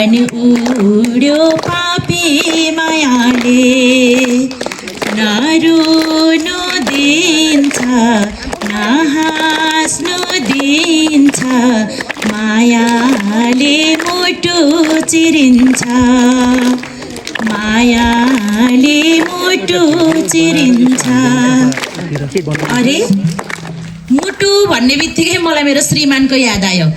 अनि उड्यो पापी मायाले नरुनु दिन्छ नहाँस्नु दिन्छ मायाले मुटु चिरिन्छ मायाले मुटु चिरिन्छ। अरे मुटु भन्ने बित्तिकै मलाई मेरो श्रीमानको याद आयो।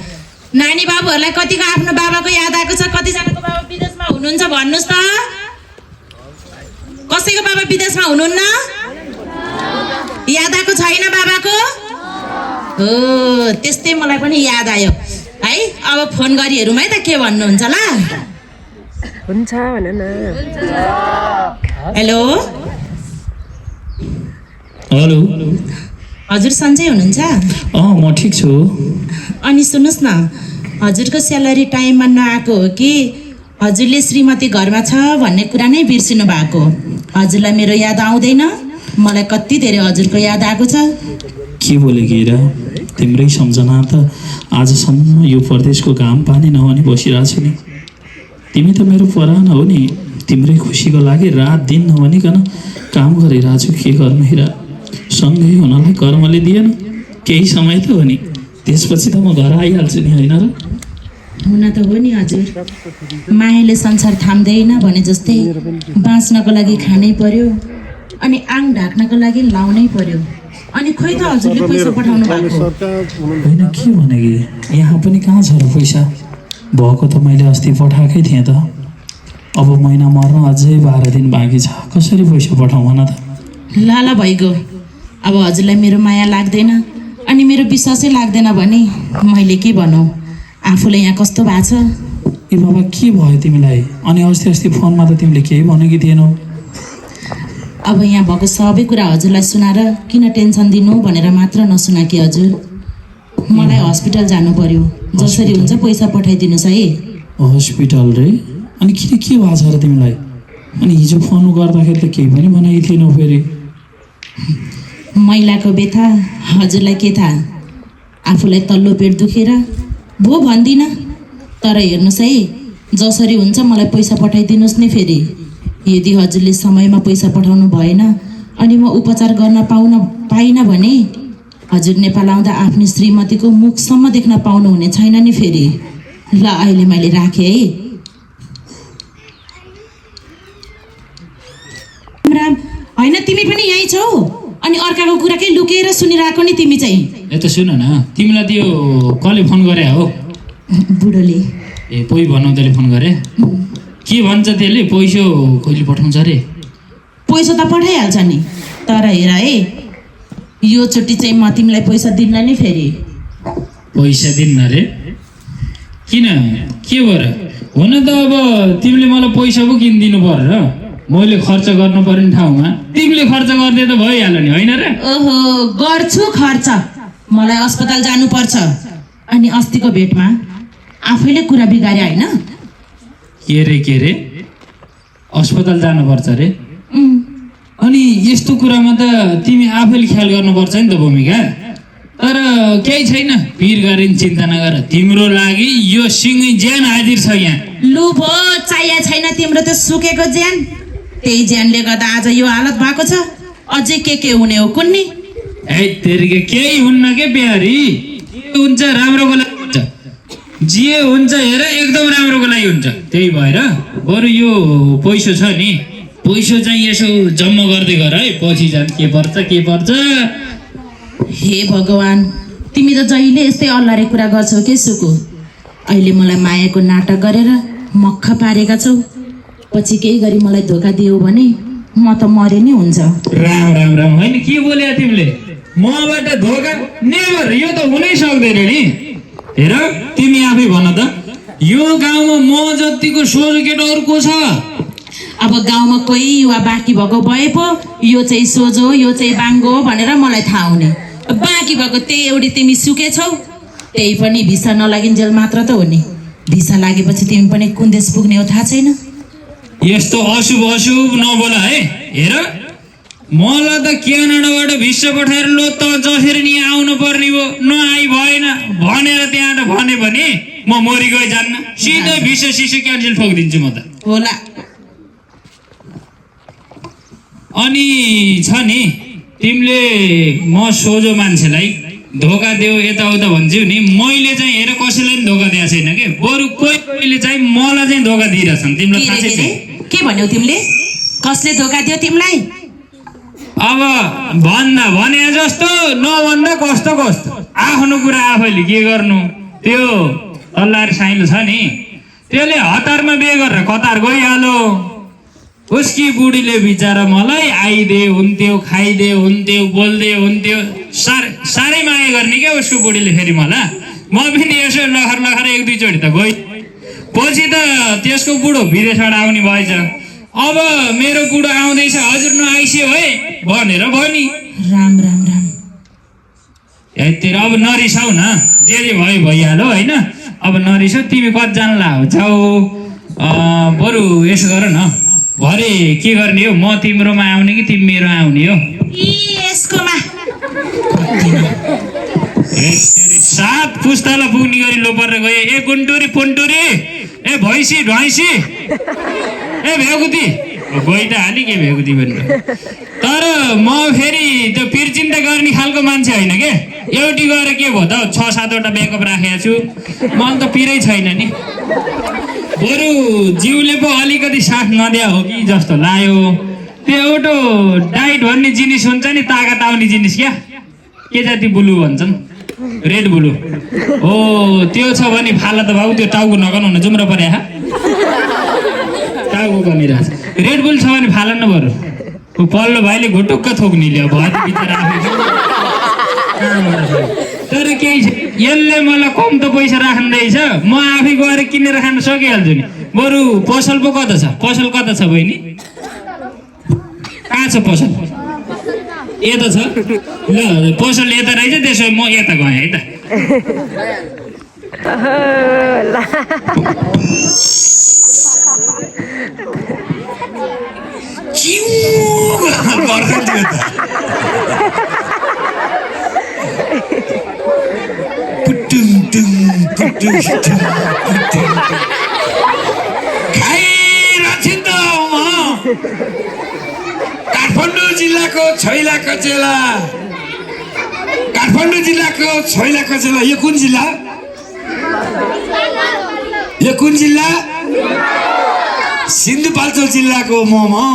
नानी बाबुहरूलाई कतिको आफ्नो बाबाको याद आएको छ? कतिजनाको बाबा विदेशमा हुनुहुन्छ भन्नुहोस् त? कसैको बाबा विदेशमा हुनुहुन्न? याद आएको छैन बाबाको? हो त्यस्तै मलाई पनि याद आयो है। अब फोन गरी हेरौँ है त के भन्नुहुन्छ ल? हुन्छ भन न। हेलो हेलो हजुर सन्चै हुनुहुन्छ? म ठिक छु। अनि सुन्नुहोस् न, हजुरको स्यालेरी टाइममा नआएको हो कि हजुरले श्रीमती घरमा छ भन्ने कुरा नै बिर्सिनु भएको? हजुरलाई मेरो याद आउँदैन? मलाई कति धेरै हजुरको याद आएको छ। के बोले गिरा, तिम्रै सम्झना त आजसम्म यो परदेशको घाम पानी नहुने बसिरहेको छु नि। तिमी त मेरो परान हो नि। तिम्रै खुसीको लागि रात दिन नभनिकन काम गरिरहेको छु। के गर्नु हिरा, सँगै हुनलाई कर्मले दिएन। केही समय त हो नि, त्यसपछि त म घर आइहाल्छु नि, होइन र? हुन त हो नि हजुर, मायाले संसार थाम्दैन भने जस्तै बाँच्नको लागि खानै पर्यो अनि आङ ढाक्नको लागि लाउनै पर्यो। अनि खोइ त हजुरले पैसा पठाउनु भएको? होइन के भने कि यहाँ पनि कहाँ छ र पैसा? भएको त मैले अस्ति पठाएकै थिएँ त। अब महिना मर्न अझै 12 दिन बाँकी छ। कसरी पैसा पठाउँ भन त? लाला भइगयो। अब हजुरलाई मेरो माया लाग्दैन अनि मेरो विश्वासै लाग्दैन भने मैले के भनौँ? आफूले यहाँ कस्तो भएको छ? ए बाबा के भयो तिमीलाई? अनि अस्ति फोनमा त तिमीले केही भनेकी थिएनौ। अब यहाँ भएको सबै कुरा हजुरलाई सुनाएर किन टेन्सन दिनु भनेर मात्र नसुना कि हजुर। मलाई हस्पिटल जानु पर्यो, जसरी हुन्छ पैसा पठाइदिनुहोस् है। हस्पिटल रे? अनि किन के भएको छ र तिमीलाई? अनि हिजो फोन गर्दाखेरि त केही पनि भनेकी थिएनौ। फेरि महिलाको व्यथा हजुरलाई के थाहा? आफूलाई तल्लो पेट दुखेर भो भन्दिनँ, तर हेर्नुहोस् है, जसरी हुन्छ मलाई पैसा पठाइदिनुहोस् नि। फेरि यदि हजुरले समयमा पैसा पठाउनु भएन अनि म उपचार गर्न पाइनँ भने हजुर नेपाल आउँदा आफ्नो श्रीमतीको मुखसम्म देख्न पाउनुहुने छैन नि फेरि। ल अहिले मैले राखेँ है। राम होइन, तिमी पनि यहीँ छौ अनि अर्काको कुरा के लुकेर सुनिरहेको नि तिमी चाहिँ? यता सुन न, तिमीलाई त्यो कसले फोन गरे हो? बुढोले। ए पोइ बनाउँदाले फोन गरे? के भन्छ त्यसले? पैसा कहिले पठाउँछ अरे? पैसा त पठाइहाल्छ नि, तर हेर है, यो चोटि चाहिँ म तिमीलाई पैसा दिन्न नि फेरि। पैसा दिन्न रे? किन, के भएर? हुन त अब तिमीले मलाई पैसा पो किनिदिनु पर्यो र। मैले खर्च गर्नु पर्ने ठाउँमा तिमीले खर्च गरिदिए त भइहाल्यो नि, होइन र? ओहो, गर्छु खर्च। मलाई अस्पताल जानुपर्छ अनि अस्तिको भेटमा आफैले कुरा बिगारे होइन? के रे अस्पताल जानुपर्छ रे? अनि यस्तो कुरामा त तिमी आफैले ख्याल गर्नुपर्छ नि त भूमिका। तर केही छैन, पिर गरिन् चिन्ता नगर। तिम्रो लागि यो सिङ्गै ज्यान हाजिर छ यहाँ। लु भो, चाहिए छैन तिम्रो त सुकेको ज्यान। त्यही ज्यानले गर्दा आज यो हालत भएको छ। अझै के हुने हो कुन्नी? ए तेरिके केही हुन्न के प्यारी। जे हुन्छ राम्रोको लागि हुन्छ, जे हुन्छ हेर एकदम राम्रोको लागि हुन्छ। त्यही भएर बरु यो पैसा छ नि, पैसा चाहिँ यसो जम्मा गर्दै गर है, पछि जान के पर्छ। हे भगवान्, तिमी त जहिले यस्तै अल्लारे कुरा गर्छौ के सुकु? अहिले मलाई मायाको नाटक गरेर मक्ख पारेका छौ। पछि केही गरी मलाई धोका दियो भने म त मरे नि हुन्छ। राम होइन, के बोले तिमीले? मबाट धोका नेभर, यो त हुनै सक्दैन नि। हेर तिमी आफै भन त, यो गाउँमा म जतिको सोझो केटो अर्को छ? अब गाउँमा कोही युवा बाँकी भएको भए पो यो चाहिँ सोझो, यो चाहिँ बाङ्गो भनेर मलाई थाहा हुने। बाँकी भएको त्यही एउटी तिमी सुकेछौ। त्यही पनि भिसा नलागिन्जेल मात्र त हो नि। भिसा लागेपछि तिमी पनि कुन देश पुग्ने हो थाहा छैन। यस्तो अशुभ नबोला है। हेर मलाई त क्यानाडाबाट भिसा पठाएर लो त जसरी नि आउनु पर्ने हो, नआई भएन भनेर त्यहाँ त भने म मरि गए जान्न सिधै भिसा सिसो क्यान्सल ठोकिदिन्छु म त होला। अनि छ नि तिमीले म सोझो मान्छेलाई धोका देऊ यताउता भन्छौ नि मैले चाहिँ हेर कसैलाई पनि धोका दिएको छैन के बरु कोहीले चाहिँ मलाई चाहिँ धोका दिइरहेछन् तिमीलाई थाहा छैन के भन्यौ तिमीले? कसले धोका दियो तिमीलाई? अब भन्दा भने जस्तो नभन्दा कस्तो कस्तो आफ्नो कुरा आफैले के गर्नु त्यो अल्लाह साइलो छ नि त्यसले हतारमा बिहे गरेर कतार गइहाल्यो उसकी बुढीले बिचारा मलाई आइदे हुन्थ्यो खाइदे हुन्थ्यो बोल्दे हुन्थ्यो साह्रै माया गर्ने क्या उसको बुढीले फेरि मलाई म पनि यसो लखर लखर एक दुईचोटि त गएँ पछि त त्यसको बुढो भिरेछाड आउने भएछ अब मेरो बुढो आउँदैछ हजुर नआइस्यो है भनेर भनी राम राम राम यतिर अब नरिसाउ न जे भयो भइहाल्यो होइन अब नरिसाउ तिमी कतिजनालाई हो जाऊ बरु यसो गर न भरे के गर्ने हो म तिम्रोमा आउने कि तिमी मेरो आउने हो यसकोमा 7 पुस्तालाई पुग्ने गरी लोपरेर गए ए गुन्टुरी पुन्टुरी ए भैँसी ढैँसी ए भेगुती गइ त हाली के भेगुती पनि तर म फेरि त्यो पिरचिन्ता गर्ने खालको मान्छे होइन के एउटी गएर के भयो त 6-7 वटा ब्याकअप राखेको छु मलाई त पिरै छैन नि बरु जिउले पो अलिकति साथ नदिया हो कि जस्तो लाग्यो त्यो एउटा डाइट भन्ने जिनिस हुन्छ नि तागत आउने जिनिस क्या के जाति ब्लु भन्छन् रेड ब्लु हो त्यो छ भने फाला त बाबु त्यो टाउको नगर्नु जुम्रा परे टाउको गनिरहेछ रेड बुल छ भने फाला न बरु पल्लो भाइले घुटुक्क थोक्ने ल्यायो भयो बिचरा आफै तर केही छ यसले मलाई कम त पैसा राख्दैछ म आफै गएर किनेर खान सकिहाल्छु नि बरु पसल पो कता छ बहिनी कहाँ छ पसल यता छ ल पसल यता रहेछ त्यसो म यता गएँ है त काठमाडौँ जिल्लाको छैला कचेला यो कुन जिल्ला सिन्धुपाल्चोक जिल्लाको मोमो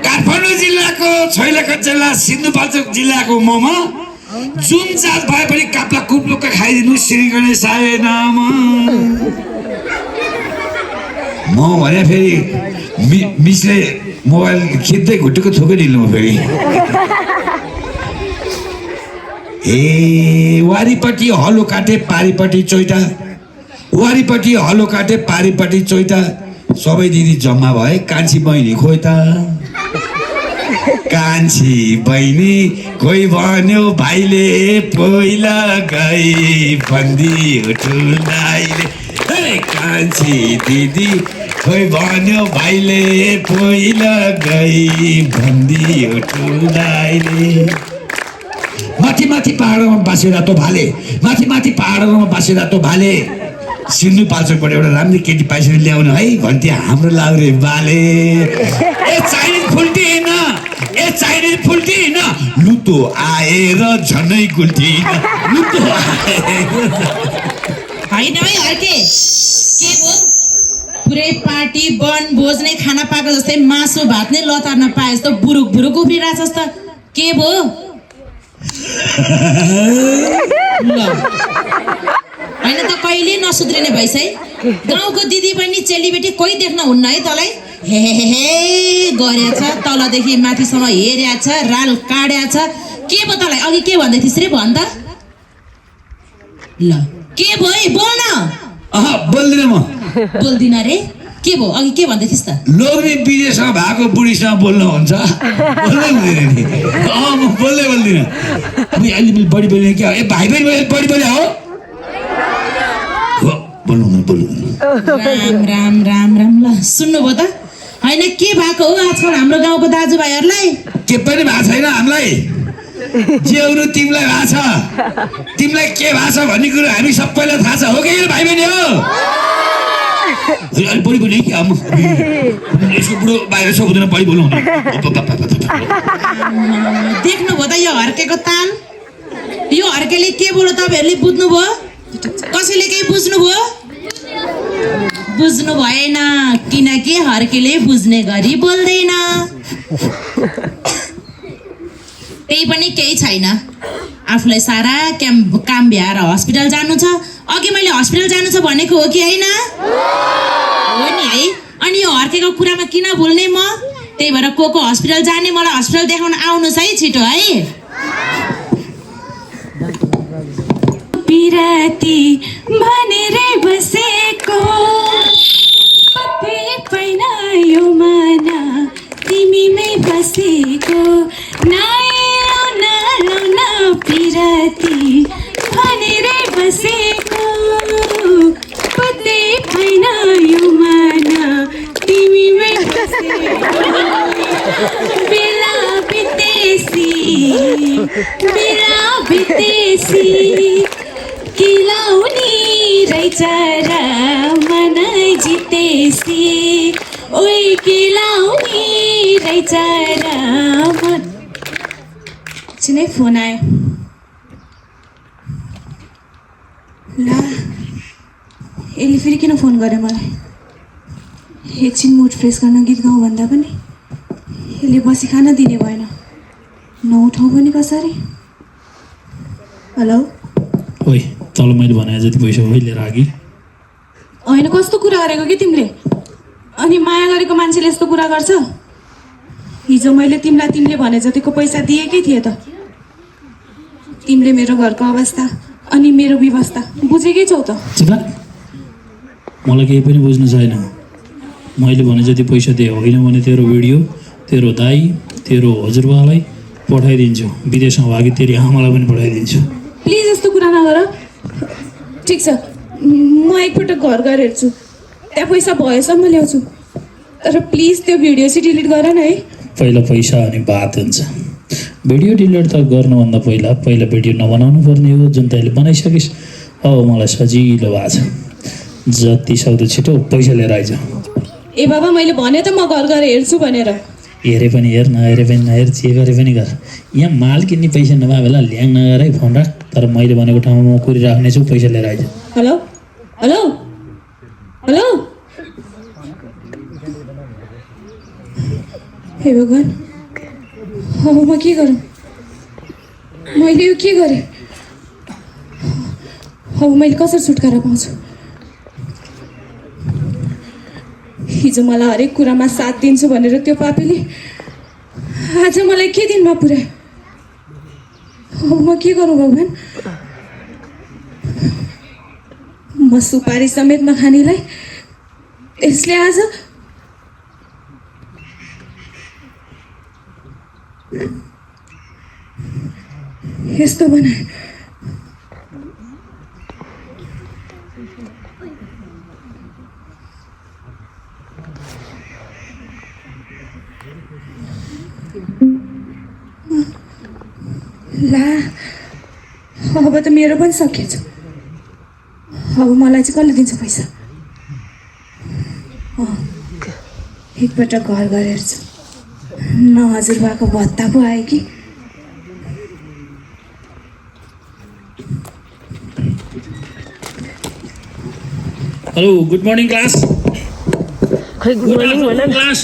काठमाडौँ जिल्लाको छैला कचेला सिन्धुपाल्चोक जिल्लाको मोमो जुन जात भए पनि काप्ला कुप्लुक्क खाइदिनु श्री गणेशाय नाम म भने फेरि मिसले मोबाइल खिच्दै घुटेको थोकै दिनु फेरि ए वारीपट्टि हलो काटे पारीपट्टि चोइटा वारीपट्टि हलो काटे पारीपट्टि चोइटा सबै दिदी जम्मा भए कान्छी बहिनी खोइ त कान्छी बहिनी कोही भन्यो भाइले पहिला गई बन्दी उठुलाइले कान्छी दिदी खोइ भन्यो भाइले पहिला गई बन्दी उठुलाइले माथि पहाडमा बाँसे रातो भाले माथि पहाडमा बाँसे रातो भाले सिन्धुपाल्चोकबाट एउटा राम्रो केटी पाइसकेर ल्याउनु है भन्थे हाम्रो लाउरे बाले ए चाइनिज फुल्टी होइन लुतो आएर झनै गुल्टी लुतो होइन है अर्के के भयो पुरै पार्टी बन भोज नै खाना पाएको जस्तै मासु भात नै लतार्न पाए जस्तो बुरुक उफ्रिरहेछस् त के भयो ल होइन त कहिले नसुध्रिने भइस है गाउँको दिदी बहिनी चेलीबेटी कोही देख्न हुन्न है तँलाई हे गरेछ तलदेखि माथिसम्म हेर्या छ राल काड्या छ के भयो तँलाई अघि के भन्दै थिइस् रे भन् त ल के भयो बोल न बोल्दिनँ म बोल्दिन रे के भयो अघि के भन्दै थिइस् त लोग्ने विदेशमा भएको बुढीसँग बोल्नु हुन्छ बोल्दै हुँदैन नि म बोल्दिनँ अब अहिले बढी बोल्ने क्या ए भाइ बहिनी बढी बोले हो राम ल सुन्नुभयो त होइन के भएको हो आजकल हाम्रो गाउँको दाजुभाइहरूलाई के पनि भएको छैन हामीलाई जे हुनु तिमीलाई थाहा छ, तिमीलाई के भएको छ भन्ने कुरो हामी सबैलाई थाहा छ, हो कि भाइ बहिनी हो? अलि बढी बोल्यो कि यसको बुढो बाहिर सोध्दैन, बढी बोल्नु देख्नुभयो त यो हर्केको ताल? यो हर्केले के बोल्यो तपाईँहरूले बुझ्नुभयो? कसैले केही बुझ्नुभयो? बुझ्नु भएन, किनकि हर्केले बुझ्ने गरी बोल्दैन। त्यही पनि केही छैन, आफूलाई सारा काम भ्याएर हस्पिटल जानु छ। अघि मैले हस्पिटल जानु छ भनेको हो कि होइन? हो नि है। अनि यो हर्केको कुरामा किन बोल्ने म? त्यही भएर को हस्पिटल जाने, मलाई हस्पिटल देखाउन आउनुहोस् है छिटो है। पिराती भनेर बसेको पत्तै पैन यो मन तिमीमै बसेको नलाउन पिराती भनेर बसेको पत्तै पैन यो मन तिमीमै बसेको बेला बितेसी किलाउनी रहेछ र मन जितेसी ओइ किलाउनी रहेछ र मन। एकछिनै फोन आयो। ला यसले फेरि किन फोन गर्यो मलाई? एकछिन मुड फ्रेस गर्न गीत गाउँ भन्दा पनि यसले बसी खान दिने भएन, नउठाउँ पनि कसरी? हेलो, ओइ तल मैले भने जति पैसा हो लिएर आगी। होइन कस्तो कुरा गरेको कि तिमीले? अनि माया गरेको मान्छेले यस्तो कुरा गर्छ? हिजो मैले तिमीले भने जतिको पैसा दिएकै थिएँ त। तिमीले मेरो घरको अवस्था अनि मेरो व्यवस्था बुझेकै छौ त। चिता मलाई केही पनि बुझ्नु छैन। मैले भने जति पैसा दिएँ होइन भने तेरो भिडियो तेरो दाई तेरो हजुरबालाई पठाइदिन्छु, विदेशमा भागी तेरो आमालाई पनि पठाइदिन्छु। प्लिज यस्तो कुरा नगर। ठिक छ, म एकपटक घर गएर हेर्छु, त्यहाँ पैसा भएसम्म ल्याउँछु, तर प्लिज त्यो भिडियो चाहिँ डिलिट गर न है। पहिला पैसा अनि बात हुन्छ। भिडियो डिलिट त गर्नुभन्दा पहिला भिडियो नबनाउनु पर्ने हो, जुन तैँले बनाइसकिस्। अब मलाई सजिलो भएको छ, जति सक्दो छिटो पैसा लिएर आइज। ए बाबा, मैले भने त म घर गएर हेर्छु भनेर। हेरे पनि हेर, नहेरे पनि नहेर, जे गरे पनि गर। यहाँ माल किन्ने पैसा नभए बेला ल्याङ नगर है, फोन राख। तर मैले भनेको ठाउँमा म कुरिराख्नेछु, पैसा लिएर आइज। हेलो हेलो हेलो, हे भगवान्, अब म के गरौँ? मैले यो के गरेँ? अब मैले कसरी छुटकारा पाउँछु? हिजो मलाई हरेक कुरामा साथ दिन्छु भनेर त्यो पापीले आज मलाई के दिनमा पुर्यायो? अब म के गरौँ भगवान्? म सुपारी समेत नखानेलाई यसले आज यस्तो बनायो। ला, अब त मेरो पनि सकिएछ। अब मलाई चाहिँ कसले दिन्छ पैसा? एकपटक घर गएर हेर्छु, न हजुरबाको भत्ता पो आयो कि। Hello, good morning class. खै गुड मर्निङ भन न। क्लास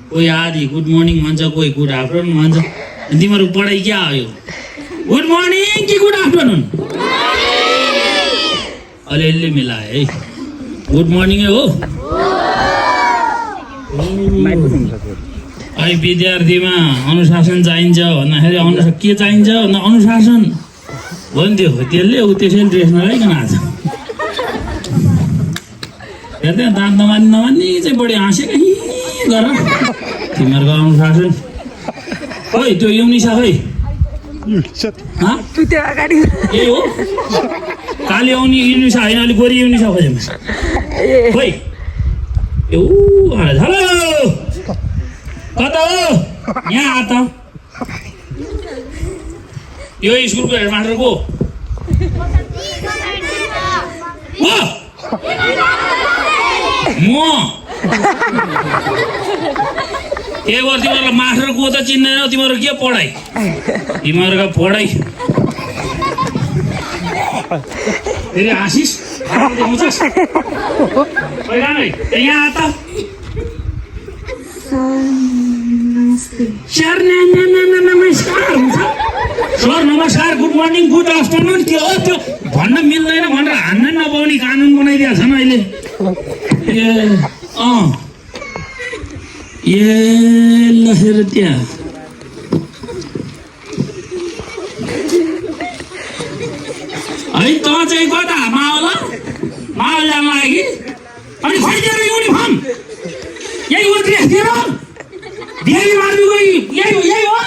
कोही आधी गुड मर्निङ भन्छ, कोही गुड आफ्टरनुन भन्छ। तिमीहरू पढाइ क्या हो यो? गुड मर्निङ कि गुड आफ्टरनुन? अलिअलि मिलाए है, गुड मर्निङ हो। अहिले विद्यार्थीमा अनुशासन चाहिन्छ भन्दाखेरि के चाहिन्छ भन्दा अनुशासन भन्थ्यो। त्यसले ऊ त्यसैले ड्रेस नलाइकन आएको छ। हेर्दै दाँत नमान्ने चाहिँ बढी हाँसेको गर तिमीहरूको अनुशासन। खोइ त्यो युनिसा खोइ त्यो अगाडि ए हो काली आउने युनिसा होइन, अलिक गोरी युनिसा खोज्यो खोइ। हेलो कता हो? यहाँ आ त यो स्कुलको हेडमास्टर को म ए वर तिमीहरूलाई मास्टर को त चिन्दैनौ तिमीहरू के पढाइ तिमीहरूका पढाइ फेरि हाँसिस देखाउँछस् यहाँ आ त सर नमस्कार हुन्छ सर नमस्कार गुड मर्निङ गुड आफ्टरनुन के हो त्यो भन्न मिल्दैन भनेर हान्न नपाउने कानुन बनाइदिएको छन् अहिले ए ल हेर त्यहाँ है त चाहिँ कता मावल जान लाग्यो कि अनि खोइदिएर युनिफर्म यही हो ड्रेसतिर देवी मार्मीको यही हो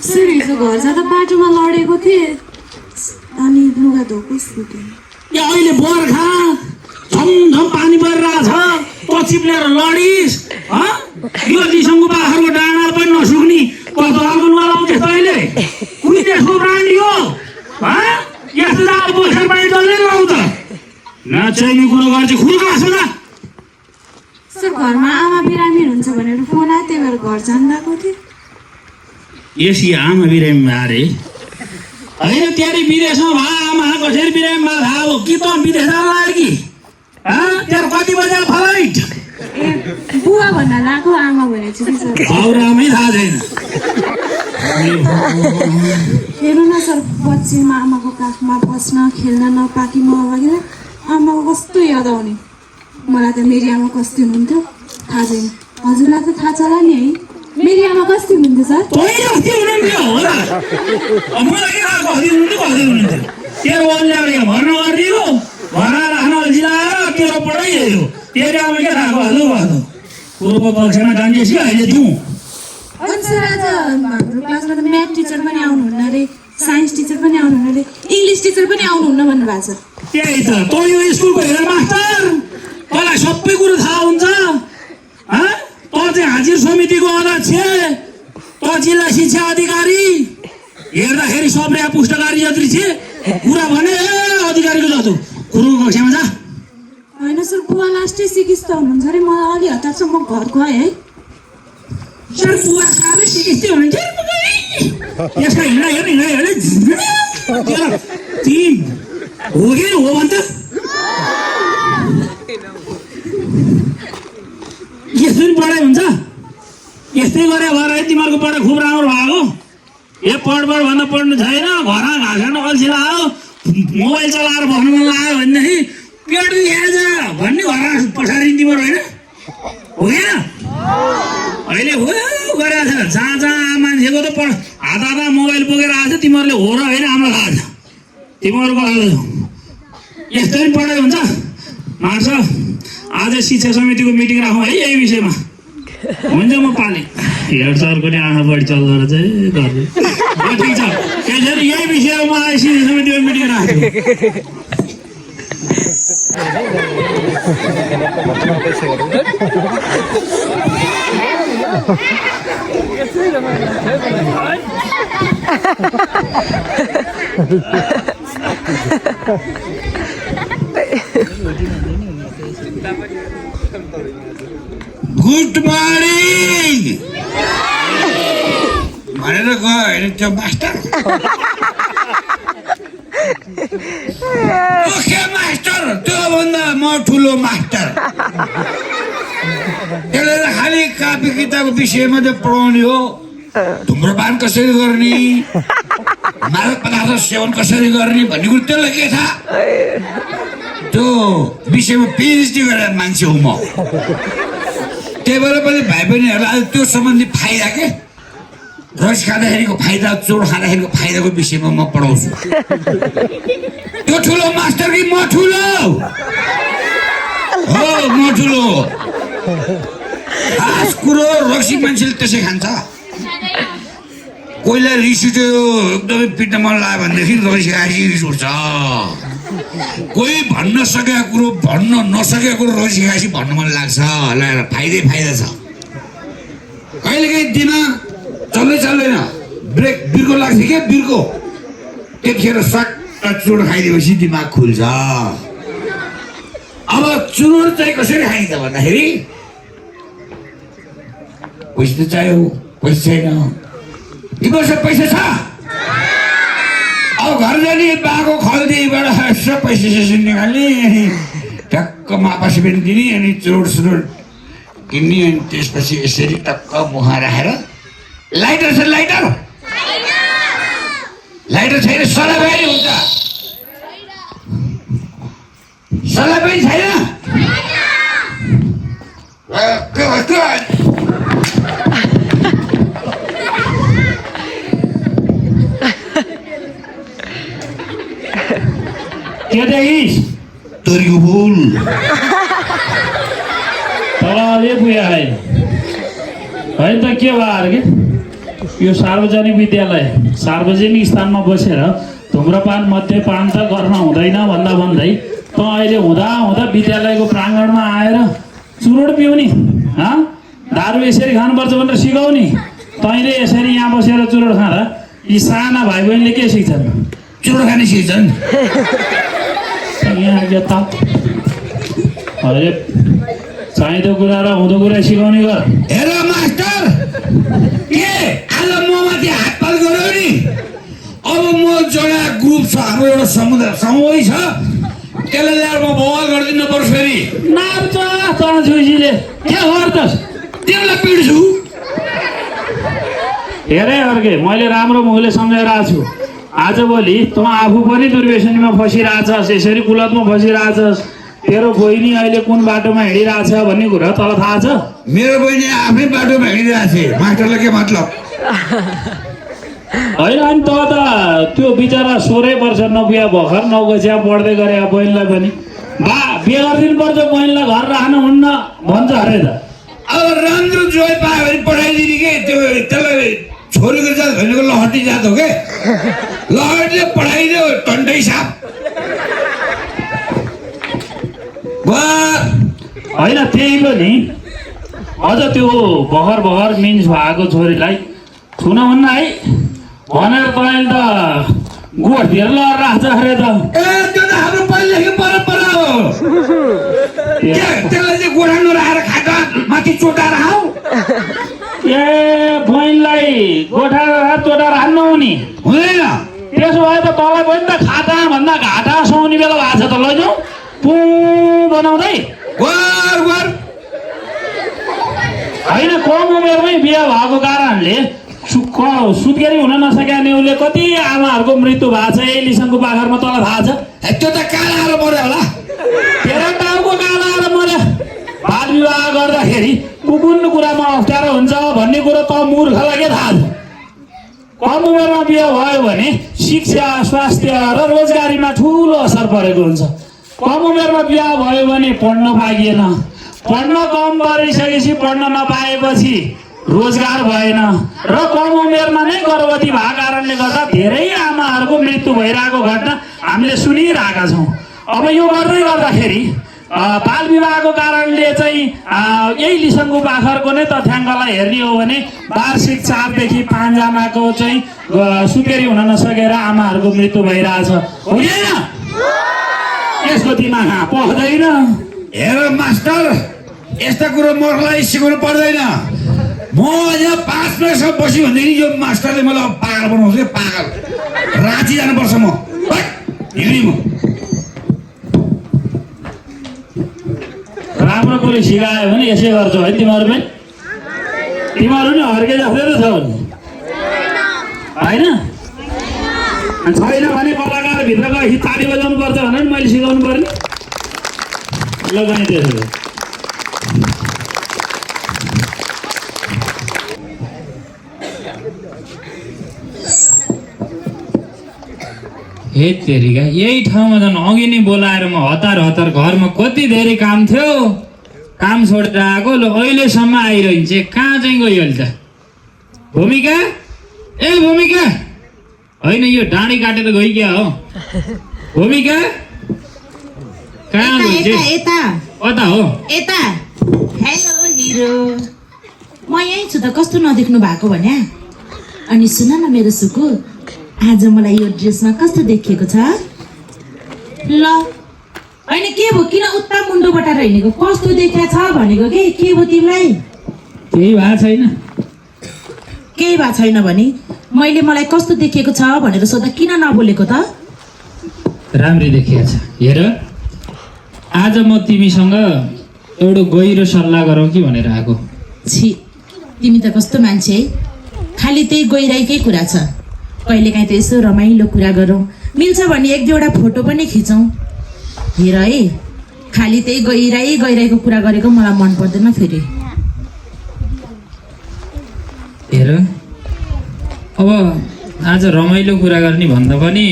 सर हिजो घर जाँदा बाटोमा लडेको थिएँ अनि लुगा धोको सुतेँ या अहिले बर्खा झमझम पानी परिरहेछ त चिप्लेर लडिस यो दिसङको बाख्राको डाँडा पनि नसुक्ने कस्तो खालको लुगा लाउँछस् तैँले कुनै देशको ब्रान्ड यो यस्तो जाडो बसेर पानी डल्लै लाउँछ नचाहिने कुरो गर्छ खुर्का सुना सर घरमा आमा बिरामी हुनुहुन्छ भनेर फोन आयो त्यही भएर घर जाँदाको थिएँ यसी आमा बिरामी अरे होइन त्यहाँ विदेशमा भए आमा कसरी बिरामी भए थाहा हो कि त विदेश जान लाग्यो कि त्यहाँ कति बजे फ्लाइट ए बुवा भन्न लाग्यो आमा भनेपछि कि सर औरामै थाहा छैन हेर्नु न सर बच्चीमा आमाको काखमा बस्न खेल्न नपाकी म अगाडि आमाको कस्तो याद आउने मलाई त मेरी आमा कस्तो हुनुहुन्थ्यो थाहा छैन हजुरलाई त थाहा छ होला नि है मेरी आमा कस्तो हुनुहुन्थ्यो सर तै अस्ति हुनुहुन्थ्यो होला मलाई के थाहा कति हुनुहुन्थ्यो तेरो वनले भर्न गरिदियो भरा राख्न अल्छी लगाएर तेरो पढाइदियो तेरो आमा के थाहा भन्नु पूर्व पक्षमा जान्दैछ अहिले दिउँ अनि सर आज हाम्रो क्लासमा त म्याथ टिचर पनि आउनुहुन्न अरे साइन्स टिचर पनि आउनुहुन्न अरे इङ्ग्लिस टिचर पनि आउनुहुन्न भन्नुभएको छ त्यही त तँ यो स्कुलको हेडमास्टर तँलाई सबै कुरो थाहा हुन्छ तँ चाहिँ हाजिर समितिको अध्यक्ष तँ जिल्ला शिक्षा अधिकारी हेर्दाखेरि सबैया पुस्तकारी जत्रै छे कुरा भने अधिकारीको जस्तो कुरो कक्षामा जा होइन सर बुवा लास्टै सिकिस्त हुनुहुन्छ अरे मलाई अलि हतार छ म घर गएँ है सर बुवा साह्रै सिकिस्तै हुनुहुन्छ यसमा हिँड्दा तिम हो कि हो भन्छ यस्तो पनि पढाइ हुन्छ यस्तै गरे भएर तिमीहरूको पढाइ खुब राम्रो भएको ए पढ भन्दा पढ्नु छैन घरमा घाँस खान अल्छी लाग्यो मोबाइल चलाएर बस्नु मन लाग्यो भनेदेखि पेट दुखेछ भन्ने घरमा पछाडि तिमीहरू होइन हो अहिले हो गरेको छ जहाँ जहाँ मान्छेको त पढ हात मोबाइल बोकेर आएको छ तिमीहरूले हो र होइन हाम्रो थाहा छ तिमीहरूको यस्तो पनि पढाइ हुन्छ मार्छ आज शिक्षा समितिको मिटिङ राखौँ है यही विषयमा हुन्छ म पालेँ हेड सरको नि आँखा बढी चल्दो रहेछ गर्दै ठिक छ त्यसरी यही विषयमा शिक्षा समितिको मिटिङ राख्छु गुड मर्निङ भनेर गयो होइन त्यो मास्टर ओके मास्टर त्योभन्दा म ठुलो मास्टर त्यसले त खालि कापी किताबको विषयमा चाहिँ पढाउने हो धुम्रपान कसरी गर्ने मादक पदार्थ सेवन कसरी गर्ने भन्ने कुरो त्यसलाई के थाहा त्यो विषयमा पिएचडी गरेर मान्छे हो म त्यही भएर पनि भाइ बहिनीहरूलाई त्यो सम्बन्धी फाइदा के रस खाँदाखेरिको फाइदा चोर खाँदाखेरिको फाइदाको विषयमा म पढाउँछु त्यो ठुलो मास्टर कि म ठुलो हो म ठुलो खास कुरो रक्सी मान्छेले त्यसै खान्छ कोहीलाई रिस उठ्यो एकदमै पिट्न मन लाग्यो भनेदेखि रक्सी खाएपछि रिस उठ्छ कोही भन्न सकेको कुरो भन्न नसकेको कुरो रक्सी खाएपछि भन्नु मन लाग्छ ल फाइदै फाइदा छ कहिलेकाहीँ दिमाग चल्दैन बिर्को लाग्छ क्या बिर्को त्यतिखेर सट्ट चुरोट खाइदिएपछि दिमाग खुल्छ। अब चुरोट चाहिँ कसरी खाइन्छ भन्दाखेरि पैसा त चाहियो, पैसा छैन। तिमीहरूसँग पैसा छ? अब घर जाने बाको खल्दीबाट यसो पैसा निकाल्ने टक्क मापा सिमेन्ट दिने अनि चुरोट किन्ने अनि त्यसपछि यसरी टक्क मुखमा राखेर लाइटर छ लाइटर छैन सलाई पनि हुन्छ सलाई पनि छैन के देखिस् तोरीको फुल तलले पुग्यो होइन त के भयो के यो सार्वजनिक विद्यालय सार्वजनिक स्थानमा बसेर धुम्रपान मध्यपान त गर्न हुँदैन भन्दै त अहिले हुँदा विद्यालयको प्राङ्गणमा आएर चुरोट पिउने दारू यसरी खानुपर्छ भनेर सिकाउने तैँले यसरी यहाँ बसेर चुरोट खाँदा यी साना भाइ बहिनीले के सिक्छन्? चुरोट खाने सिक्छन्। यहाँ के त अहिले चाहिँदो कुरा र हुँदो कुरा सिकाउने गर। हेर मास्टर के आज ममाथि हातपात गर्यो नि अब म जग्गा ग्रुप छ हाम्रो एउटा समूह छ त्यसलाई ल्याएर म बवाल गरिदिनु पर्छ फेरि नाप्छ त छुसीले के गर्छस्? तिमीलाई पिड्छु। हेरे अर्के मैले राम्रो मुखले सम्झाइरहेको छु आजभोलि तँ आफू पनि दुर्व्यसनीमा फसिरहेछस् यसरी कुलतमा फसिरहेछस् तेरो बहिनी अहिले कुन बाटोमा हिँडिरहेछ भन्ने कुरा तँलाई थाहा छ? मेरो बहिनी आफ्नै बाटोमा हिँडिरहेको छ मास्टरलाई के मतलब होइन अनि त त्यो बिचरा 16 वर्ष नपुग्या भर्खर 9 कक्षा पढ्दै गरे बहिनीलाई पनि बिहे गरिदिनुपर्छ बहिनीलाई घर राख्नु हुन्न भन्छ अरे त। अब राम्रो जोइ पायो भने पठाइदिने के त्यो त्यसलाई छोरीको जात भनेको लहटी जात हो के लहटीले पठाइदियो टन्टै साप होइन त्यही पनि अझ त्यो भर्खर मिन्स भएको छोरीलाई छुन हुन्न है भनेर तपाईँले त गोठतिर लगाएर राख्छ अरे त। ए त्यो त हाम्रो पहिलेदेखि परम्परा हो त्यसलाई चाहिँ गोठा नराखेर खाटा माथि चोटाएर खाऊ ए बहिनीलाई गोठा चोटाएर हान्नु हुने हुँदैन त्यसो भए त तँलाई पनि त खाता भन्दा घाटा सुहाउने बेला भएको छ त लैजाउँ पु बनाउँदै होइन कम उमेरमै बिहा भएको कारणले सुत्केरी हुन नसक्या नेउले कति आमाहरूको मृत्यु भएको छ यही लिसङको पाखरमा तँलाई थाहा छ? त्यो त काल आएर मर्यो होला तेरो टाउको काल आएर मर्यो बाल विवाह गर्दाखेरि कुन कुरामा अप्ठ्यारो हुन्छ भन्ने कुरो त मूर्खलाई के थाहा छ? कम उमेरमा बिहा भयो भने शिक्षा स्वास्थ्य र रोजगारीमा ठुलो असर परेको हुन्छ। कम उमेरमा बिहा भयो भने पढ्न पाइएन पढ्न कम गरिसकेपछि पढ्न नपाएपछि रोजगार भएन र कम उमेरमा नै गर्भवती भएको कारणले गर्दा धेरै आमाहरूको मृत्यु भइरहेको घटना हामीले सुनिरहेका छौँ। अब यो गर्दै गर्दाखेरि बाल विवाहको कारणले चाहिँ यही लिसङको पाखरको नै तथ्याङ्कलाई हेर्ने हो भने वार्षिक 4 देखि 5 आमाको चाहिँ सुत्केरी हुन नसकेर आमाहरूको मृत्यु भइरहेछ हुँदैन? यसको दिमाग पस्दैन। हेर मास्टर यस्ता कुरो मूर्खलाई सिकाउनु पर्दैन म यहाँ 5 मिनटसम्म बस्यो भनेदेखि यो मास्टरले मलाई पागल बनाउँछ कि पागल राँची जानुपर्छ म हिँड्ने म राम्रो कुरो सिकायो भने यसै गर्छौ है तिमीहरू पनि नि हर्के जस्तै त छ होइन छैन भने कलाकार भित्र गए ताली बजाउनु पर्छ भनेर मैले सिकाउनु पर्ने ल गएँ त्यसो हे तेरिका यही ठाउँमा झन् अघि नै बोलाएर म हतार घरमा कति धेरै काम थियो काम छोडेर आएको ल अहिलेसम्म आइरहन्छ कहाँ चाहिँ गयो अहिले त भूमिका ए भूमिका होइन यो डाँडी काटेर गइ क्या हो भूमिका कहाँ गइन्छ यता कता हो यता हेलो हिरो म यहीँ छु त कस्तो नदेख्नु भएको भने। अनि सुन न मेरो सुकु, आज मलाई यो ड्रेसमा कस्तो देखिएको छ? ल होइन के भयो, किन उता मुन्डो बटाएर हिँडेको? कस्तो देखिया छ भनेको के भयो तिमीलाई? केही भएको छैन। केही भएको छैन भने मैले मलाई कस्तो देखिएको छ भनेर सोध्दा किन नबोलेको त? राम्रै देखिएको छ। हेर, आज म तिमीसँग एउटा गहिरो सल्लाह गरौँ कि भनेर आएको। छि, तिमी त कस्तो मान्छे है, खालि त्यही गइरहेकै कुरा छ। कहिलेकाहीँ त यसो रमाइलो कुरा गरौँ, मिल्छ भने एक दुईवटा फोटो पनि खिचौँ। हेर है, खालि त्यही गइरहेको कुरा गरेको मलाई मन पर्दैन फेरि। हेर, अब आज रमाइलो कुरा गर्ने भन्दा पनि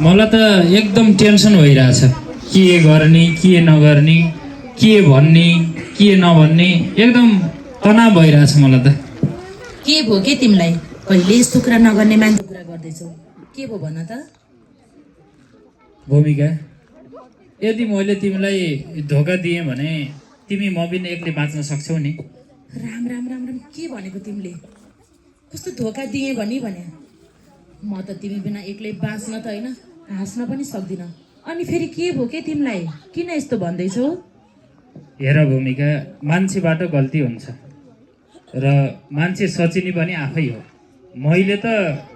मलाई त एकदम टेन्सन भइरहेछ। के गर्ने के नगर्ने, के भन्ने के नभन्ने, एकदम तनाव भइरहेछ मलाई त। के भयो के तिमीलाई? कहिले यस्तो कुरा नगर्ने मान्छे कुरा गर्दैछौ, के भयो भन त? भूमिका, यदि मैले तिमीलाई धोका दिएँ भने तिमी म बिना एक्लै बाँच्न सक्छौ नि? राम राम राम राम, के भनेको तिमीले? कस्तो धोका दिएँ भने? म त तिमी बिना एक्लै बाँच्न त होइन, हाँस्न पनि सक्दिनँ। अनि फेरि के भयो के तिमीलाई? किन यस्तो भन्दैछौ? हेर भूमिका, मान्छेबाट गल्ती हुन्छ र मान्छे सचिने पनि आफै हो। मैले त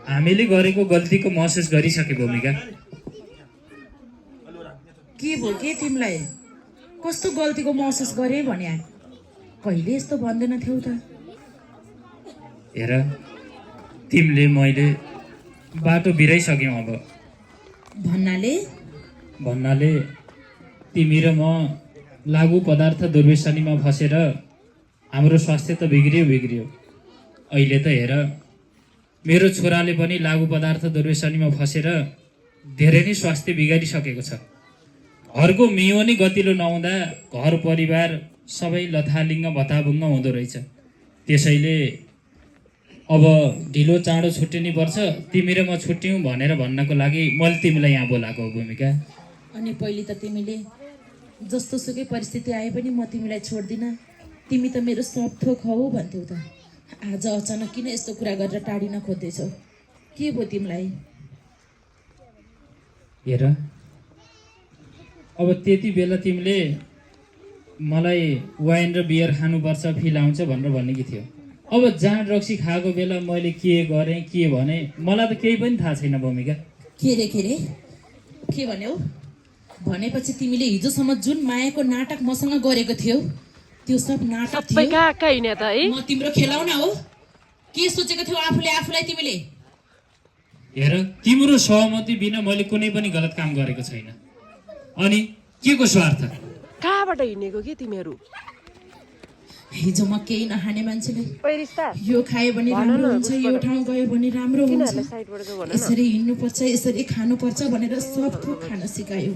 हामीले गरेको गल्तीको महसुस गरिसकेँ भूमिका। के भयो के तिमीलाई? कस्तो गल्तीको महसुस गरेँ भने? कहिले यस्तो भन्दैन थियौ त? हेर, तिमीले मैले बाटो बिराइसक्यौँ। अब भन्नाले तिमी र म लागु पदार्थ दुर्व्यसनीमा फसेर हाम्रो स्वास्थ्य त बिग्रियो। अहिले त हेर, मेरो छोराले पनि लागु पदार्थ दुर्व्यसनीमा फसेर धेरै नै स्वास्थ्य बिगारिसकेको छ। घरको मेवनी गतिलो नहुँदा घर परिवार सबै लथालिङ्ग भताभुङ्ग हुँदो रहेछ। त्यसैले अब ढिलो चाँडो छुट्टिनु पर्छ, तिमी र म छुट्यौँ भनेर भन्नको लागि मैले तिमीलाई यहाँ बोलाएको हो भूमिका। अनि पहिले त तिमीले जस्तो सुकै परिस्थिति आए पनि म तिमीलाई छोड्दिनँ, तिमी त मेरो सब थोक हौ भन्थ्यौ त। आज अचानक किन यस्तो कुरा गरेर टाढिन खोज्दैछौ? के भयो तिमीलाई? हेर, अब त्यति बेला तिमीले मलाई वाइन र बियर खानुपर्छ, फिल आउँछ भनेर भनेकी थियो। अब जाँड रक्सी खाएको बेला मैले के गरेँ के भने मलाई त केही पनि थाहा छैन भूमिका। के रे के भन्यौ? भनेपछि तिमीले हिजोसम्म जुन मायाको नाटक मसँग गरेको थियौ त्यो सब नाटक थियो? सबै कहाँ कहाँ हिँड्या त है? म तिम्रो खेलाउना हो? के सोचेको थियौ आफूलाई तिमीले? हेर, तिम्रो सहमति बिना मैले कुनै पनि गलत काम गरेको छैन। अनि के को स्वार्थ? कहाँबाट हिँडेको के तिमीहरू? हिजो म केही नखाने मान्छेले यो खायो भने राम्रो हुन्छ, यो ठाउँ गयो भने राम्रो हुन्छ, यसरी हिँड्नुपर्छ, यसरी खानुपर्छ भनेर सब थोक खान सिकायो।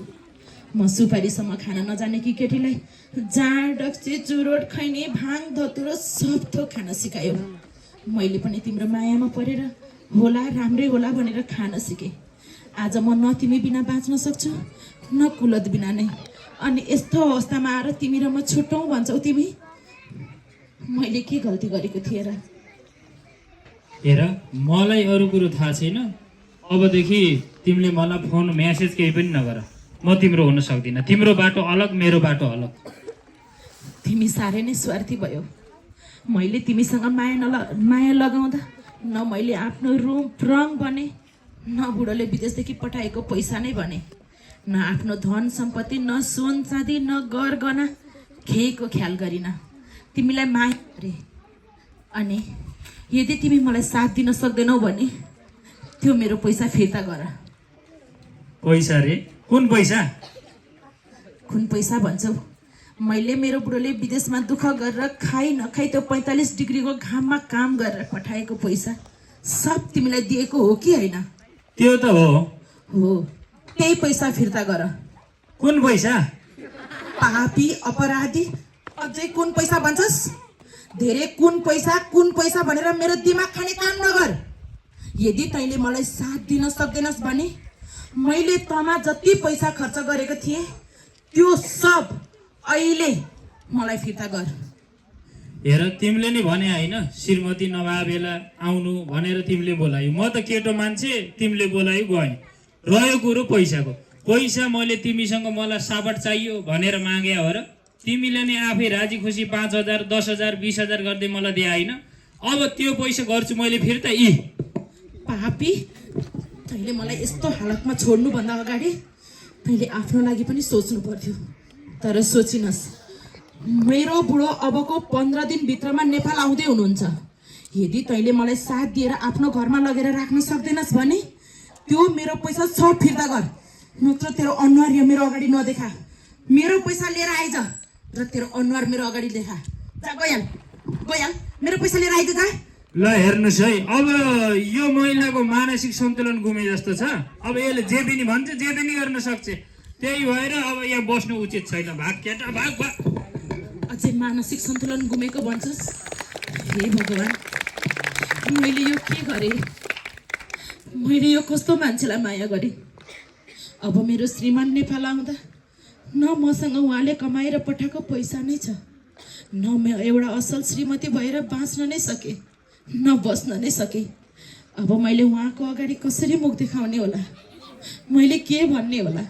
म सुपारीसम्म खान नजानेकी केटीलाई जाँड रक्सी चुरोट खैनी भाङ धतुरो सब थोक खान सिकायो। मैले पनि तिम्रो मायामा परेर होला राम्रै होला भनेर खान सिकेँ। आज म न तिमी बिना बाँच्न सक्छु न कुलत बिना नै। अनि यस्तो अवस्थामा आएर तिमी र म छुट्टौँ भन्छौ तिमी? मैले के गल्ती गरेको थिएँ र? हेर, मलाई अरू कुरो थाहा छैन। अबदेखि तिमीले मलाई फोन मेसेज केही पनि नगर। म तिम्रो हुन सक्दिनँ। तिम्रो बाटो अलग, मेरो बाटो अलग। तिमी साह्रै नै स्वार्थी भयो। मैले तिमीसँग माया लगाउँदा न मैले आफ्नो रूप रङ भने, न बुढोले विदेशदेखि पठाएको पैसा नै भने, न आफ्नो धन सम्पत्ति, न सुन चाँदी, न गरगहना केहीको ख्याल गरिन। तिमीलाई माया गरे। अनि यदि तिमी मलाई साथ दिन सक्दैनौ भने त्यो मेरो पैसा फिर्ता गर। पैसा रे? कुन पैसा? कुन पैसा भन्छौ? मैले मेरो बुढोले विदेशमा दुःख गरेर खाइ नखाइ त्यो 45 डिग्रीको घाममा काम गरेर पठाएको पैसा सब तिमीलाई दिएको हो कि होइन? त्यो त हो। त्यही पैसा फिर्ता गर। कुन पैसा? पापी अपराधी, अझै कुन पैसा भन्छस्? धेरै कुन पैसा भनेर मेरो दिमाग खाने काम नगर। यदि तैँले मलाई साथ दिन सक्दैनस् भने मैले तमा जति पैसा खर्च गरेको थिएँ त्यो सब अहिले मलाई फिर्ता गर। हेर तिमीले नि भने होइन श्रीमती नभए बेला आउनु भनेर तिमीले बोलायो। म त केटो मान्छे तिमीले बोलायो गएँ। रह्यो कुरो पैसाको। पैसा मैले तिमीसँग मलाई साबट चाहियो भनेर मागे हो र? तिमीले नि आफै राजी खुसी 5,000 10,000 20,000 गर्दै मलाई दिए होइन। अब त्यो पैसा गर्छु मैले फेरि त पापी, तैँले मलाई यस्तो हालतमा छोड्नुभन्दा अगाडि तैँले आफ्नो लागि पनि सोच्नु पर्थ्यो। तर सोचिनस्, मेरो बुढो अबको 15 दिनभित्रमा नेपाल आउँदै हुनुहुन्छ। यदि तैँले मलाई साथ दिएर आफ्नो घरमा लगेर राख्न सक्दैनस् भने त्यो मेरो पैसा सब फिर्ता गर, नत्र तेरो अनुहार यो मेरो अगाडि नदेखा। मेरो पैसा लिएर आइज र तेरो अनुहार मेरो अगाडि देखा। जा गइहाल, मेरो पैसा लिएर आइज। जा ल हेर्नुहोस् है, अब यो महिलाको मानसिक सन्तुलन गुमे जस्तो छ। अब यसले जे पनि भन्छ जे पनि गर्न सक्छ। त्यही भएर अब यहाँ बस्नु उचित छैन। भाग केटा भाग भाग। अझै मानसिक सन्तुलन गुमेको भन्छस्? हे भगवान्, मैले यो के गरेँ? मैले यो कस्तो मान्छेलाई माया गरेँ? अब मेरो श्रीमान नेपाल आउँदा न मसँग उहाँले कमाएर पठाएको पैसा नै छ, न म एउटा असल श्रीमती भएर बाँच्न नै सकेँ, न बस्न नै सकेँ। अब मैले उहाँको अगाडि कसरी मुख देखाउने होला? मैले के भन्ने होला?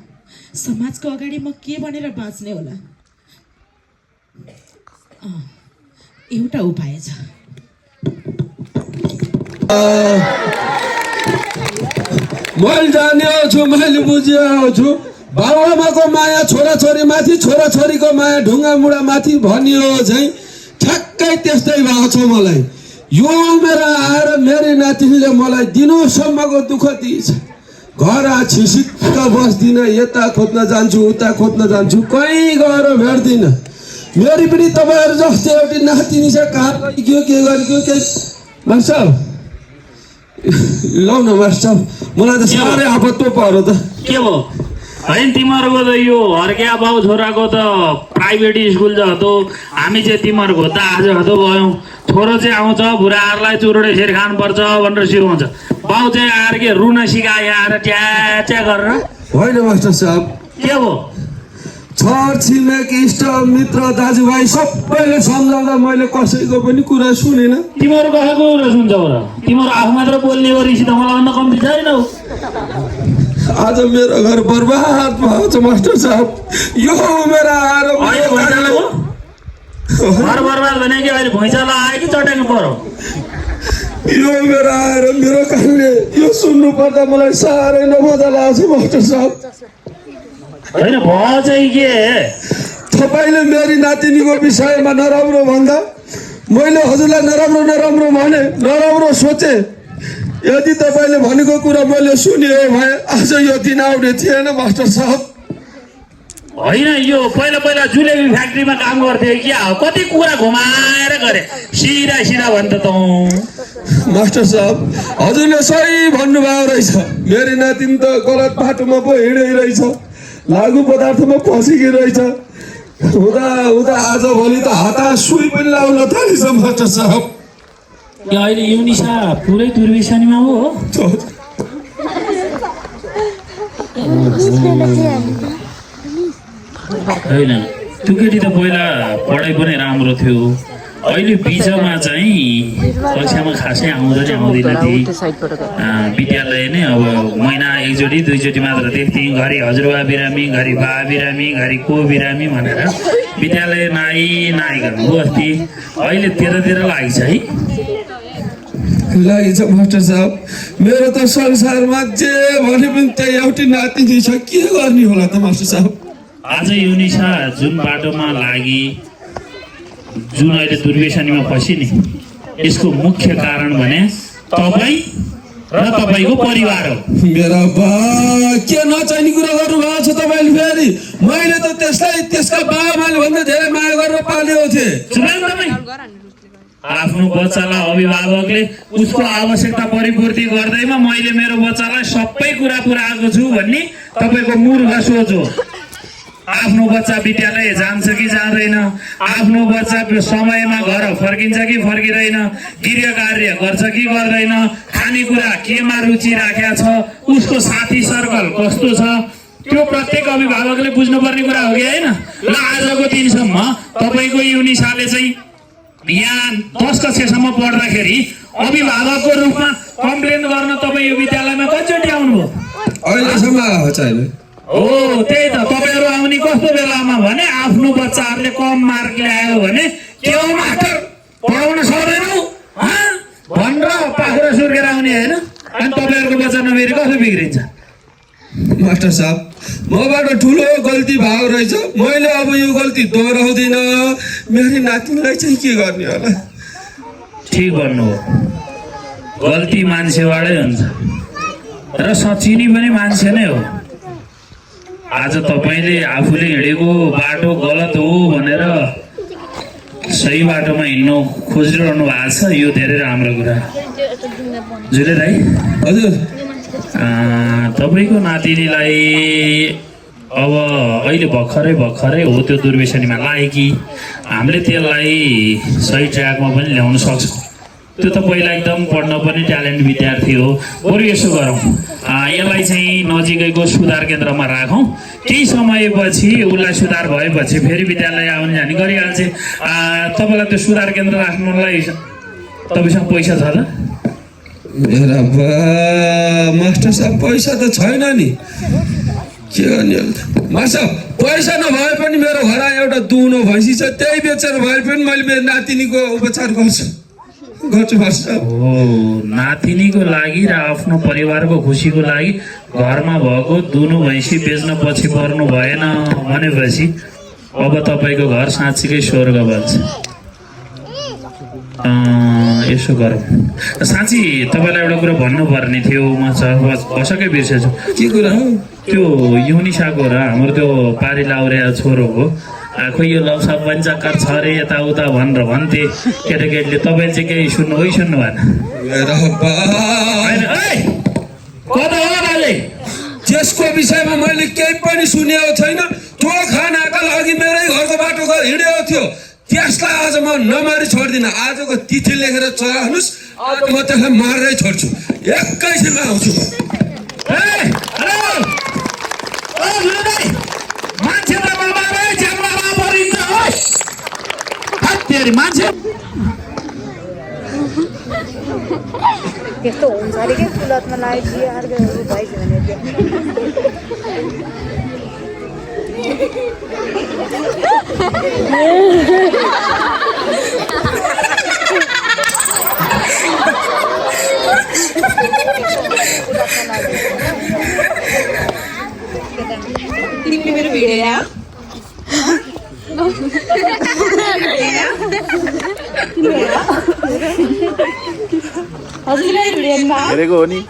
समाजको अगाडि म के भनेर बाँच्ने होला? एउटा उपाय छ। मैले जाने छु, मैले बुझेको छु। बाबुआमाको माया छोराछोरी माथि, छोराछोरीको माया ढुङ्गा मुढा माथि भनियो चाहिँ ठ्याक्कै त्यस्तै भएको छ मलाई। यो उमेर आएर मेरो नातिनीले मलाई दिनोसम्मको दुःख दिएछ। घर छिसिक्क बस्दिनँ, यता खोज्न जान्छु उता खोज्न जान्छु, कहीँ गएर भेट्दिनँ। मेरो पनि तपाईँहरू जस्तै एउटी नातिनी छ, कहाँ गयो के गरेको के। मास्टर साहब लौ न मास्टर साहब, मलाई त साह्रै आपत पो पर्यो त। के भयो? होइन तिमीहरूको त यो हर्किया बाउ छोराको त प्राइभेट स्कुल जस्तो, हामी चाहिँ तिमीहरूको त आज हदो गयौँ। छोरो चाहिँ आउँछ बुढाहरूलाई चुरोडे सेर खानुपर्छ भनेर सिकाउँछ। बाउ चाहिँ आएर के रुन सिकायो आएर च्या च्या गरेर? होइन मास्टर साहब, के भयो? छर छिमेक इष्ट मित्र दाजुभाइ सबैले सम्झाउँदा मैले कसैको पनि कुरा सुनेन। तिमीहरू कसैको कुरा सुन्छौ र? तिमीहरू आफू मात्र बोल्ने हो, रिसी त मलाई भन्न कम्ती छैन। आज मेरो घर बर्बाद भएको छ मास्टर साहब। यो उमेर आएर घर बर्बाद भने कि अहिले भैँचालो आयो कि चट्याङ पऱ्यो? यो उमेर आएर मेरो कानले यो सुन्नु पर्दा मलाई साह्रै नमजा लाग्छ मास्टर साहब। होइन भयो चाहिँ के? तपाईँले मेरी नातिनीको विषयमा नराम्रो भन्दा मैले हजुरलाई नराम्रो नराम्रो भने, नराम्रो सोचे। यदि तपाईँले भनेको कुरा मैले सुनियो भए आज यो दिन आउने थिएन मास्टर साहब। होइन यो पहिला पहिला जुलेबी फ्याक्ट्रीमा काम गर्थ्यो क्या हो? कति कुरा घुमाएर गरे, सिधा सिधा भन्छ त। मास्टर साहब हजुरले सही भन्नुभएको रहेछ। मेरी नातिनी त गलत बाटोमा पो हिँडिरहेछ, लागु पदार्थमा फसिकी रहेछ। हुँदा हुँदा आजभोलि त हतास सुई पनि लाउन थालिन्छ मास्टर साहब। अहिले युनिसा पुरै दुर्विसनीमा हो। होइन त्यो केटी त पहिला पढाइ पनि राम्रो थियो, अहिले बिचमा चाहिँ कक्षामा खासै आउँदैन थिए। विद्यालय नै अब महिना एकचोटि दुईचोटि मात्र देख्थेँ। घरि हजुरबा बिरामी, घरि बा बिरामी, घरि को बिरामी भनेर विद्यालय नाइ गर्नु बस्थेँ। अहिले त्यतातिर लागेको छ है? लागेछ मास्टर साहब। मेरो त संसारमा जे भने पनि त्यही एउटी नातिनी छ, के गर्ने होला त मास्टर साहब। आज युनिसा जुन बाटोमा लागि, जुन अहिले दुर्व्यसनीमा फसी नि, यसको मुख्य कारण भने तपाईँ र तपाईँको परिवार हो। मेरा बा के नचाहिने कुरा गर्नुभएको छ तपाईँले फेरि? मैले त त्यसलाई त्यसका बाबाले भन्दा धेरै माया गरेर पालेको थिएँ। आफ्नो बच्चालाई अभिभावकले उसको आवश्यकता परिपूर्ति गर्दैमा मैले मेरो बच्चालाई सबै कुरा पुऱ्याएको छु भन्ने तपाईँको मूर्ख सोच हो। आफ्नो बच्चा विद्यालय जान्छ कि जाँदैन, आफ्नो बच्चा समयमा घर फर्किन्छ कि फर्किँदैन, गृह कार्य गर्छ कि गर्दैन, खानेकुरा केमा रुचि राखेको छ, उसको साथी सर्कल कस्तो छ, त्यो प्रत्येक अभिभावकले बुझ्नुपर्ने कुरा हो कि होइन? ल आजको दिनसम्म तपाईँको युनिसाले चाहिँ यहाँ 10 कक्षासम्म पढ्दाखेरि अभिभावकको रूपमा कम्प्लेन गर्न तपाईँ यो विद्यालयमा कतिचोटि आउनुभयो? अहिलेसम्म आएको छैन। हो त्यही त, तपाईँहरू आउने कस्तो बेलामा भने आफ्नो बच्चाहरूले कम मार्क ल्यायो भने के हो मास्टर पढाउन सक्दैनौ भनेर पाखुरा सुर्केर आउने होइन। अनि तपाईँहरूको बच्चा नबिग्री कसो बिग्रिन्छ? मास्टर साहब मबाट ठुलो गल्ती भएको रहेछ, मैले अब यो गल्ती दोहोऱ्याउँदिन। मेरो नातिनीलाई चाहिँ के गर्ने होला? ठिक भन्नुभयो, गल्ती मान्छेबाटै हुन्छ र सचिनी पनि मान्छे नै हो। आज तपाईँले आफूले हिँडेको बाटो गलत हो भनेर सही बाटोमा हिँड्नु खोजिरहनु भएको छ, यो धेरै राम्रो कुरा। जुले दाइ, हजुर तपाईँको नातिनीलाई अब अहिले भर्खरै हो त्यो दुर्व्यसनीमा लाग्यो कि हामीले त्यसलाई सही ट्र्याकमा पनि ल्याउन सक्छौँ? त्यो त पहिला एकदम पढ्न पनि ट्यालेन्ट विद्यार्थी हो। बरु यसो गरौँ, यसलाई चाहिँ नजिकैको सुधार केन्द्रमा राखौँ। केही समयपछि उसलाई सुधार भएपछि फेरि विद्यालय आउने जाने गरिहाल्छ। तपाईँलाई त्यो सुधार केन्द्र राख्नुलाई तपाईँसँग पैसा छ त? मेरा बा मास्टर साहब पैसा त छैन नि, के गर्ने? मास्टर पैसा नभए पनि मेरो घर एउटा दुनो भैँसी छ, त्यही बेचेर भए पनि मैले मेरो नातिनीको उपचार गर्छु मास्टर। हो, नातिनीको लागि र आफ्नो परिवारको खुसीको लागि घरमा भएको दुनो भैँसी बेच्न पछि पर्नु भएन भनेपछि अब तपाईँको घर साँच्चीकै स्वर्ग बन्छ। यसो गरौँ, साँच्ची तपाईँलाई एउटा कुरा भन्नुपर्ने थियो, म कसकै बिर्सेछु। के कुरा हो? त्यो युनिसाको र हाम्रो त्यो पारी लाउरे छोरोको खोइ यो लभ सब पनि चक्कर छ अरे यताउता भनेर भन्थे केटाकेटीले। तपाईँले चाहिँ केही सुन्नु भएन? कता हो दाले? त्यसको विषयमा मैले केही पनि सुनेको छैन। त्यो खानाका लागि मेरै घरको बाटो हिँडेको थियो, त्यसलाई आज म नमारी छोड्दिनँ। आजको तिथि लेखेर चलाउनुहोस्, आज म त्यसलाई मार्दै छोड्छु। एकैछिनमा आउँछु। मान्छे त्यस्तो हुन्छ अरे के कुलतमा लाग्यो अर्को भइस भने तिमीले मेरो भिडियो ल्या हजुरलाई भिडियोमा हेरेको हो नि।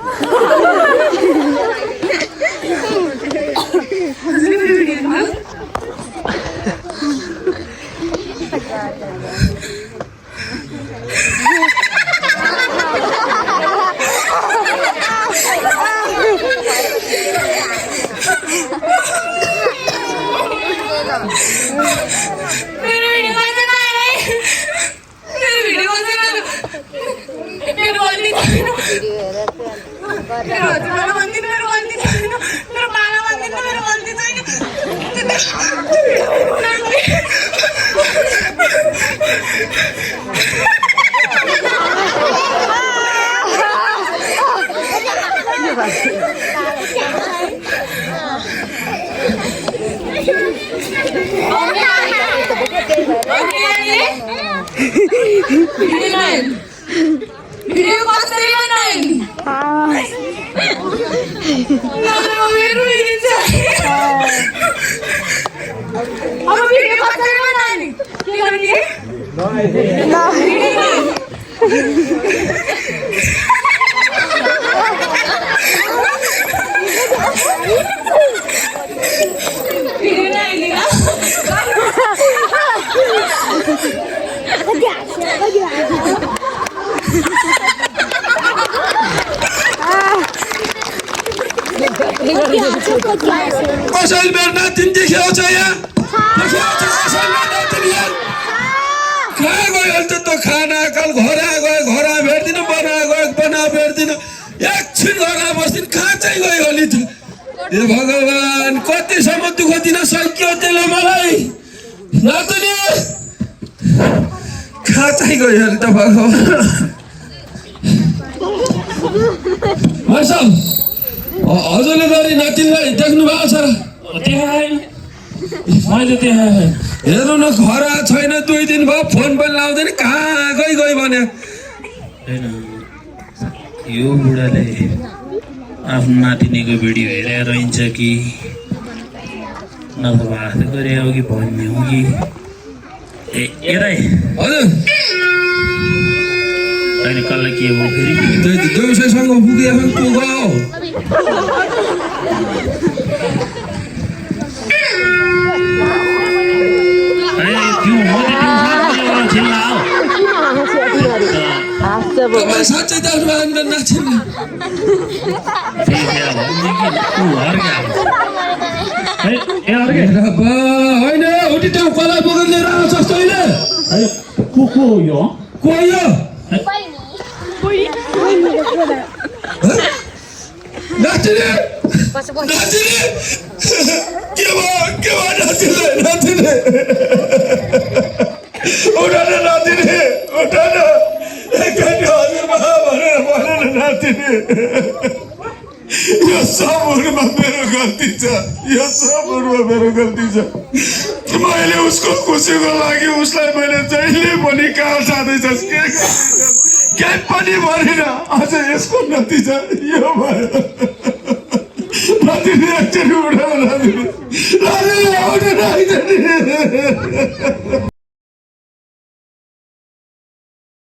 कसैले मेरो नातिनी देखेको छ यहाँ? कहाँ गयो त खाना काल घर भेट्दिनँ, बना भेट्दिनँ। एकछिन घर बस्दिन, कहाँ चाहिँ गयो अलि त? ए भगवान्, कतिसम्म दुःख दिन सक्यो त्यसले मलाई? नातिनी खा चाहिँ गयो अरे तपाईँको हजुरले गरी नातिनलाई देख्नु भएको छ र देखाएन मैले देखाएन हेर्नु न घर आएको छैन 2 दिन भयो फोन पनि लाउँदैन कहाँ गई भन्यो होइन यो बुढाले आफ्नो नातिनीको भिडियो हेरेर रहन्छ कि नभए हात गरे हो कि भन्ने हो कि ए दाइ हजुर अहिले कसलाई के हो फेरि देउसेसँग पुगेको तँ गयो तपाईँ साँच्चै दाजुभाइ नाच्छ होइन उठी त्यो कसलाई बोकेर लिएर आउँछ तैँले को हो यो को यो नाच्ने नाच्ने के भयो नाच्ने उठान नाच्ने उठान हजुरमा भनेर भनेर नाच्ने यो सबहरूमा मेरो गल्ती छ यो सबहरूमा मेरो गल्ती छ मैले उसको खुसीको लागि उसलाई मैले जहिले पनि कहाँ जाँदैछस् के गर्दैछस् केही पनि भनेन अझ यसको नतिजा यो भयो नतिनी एकचोटि उठाउन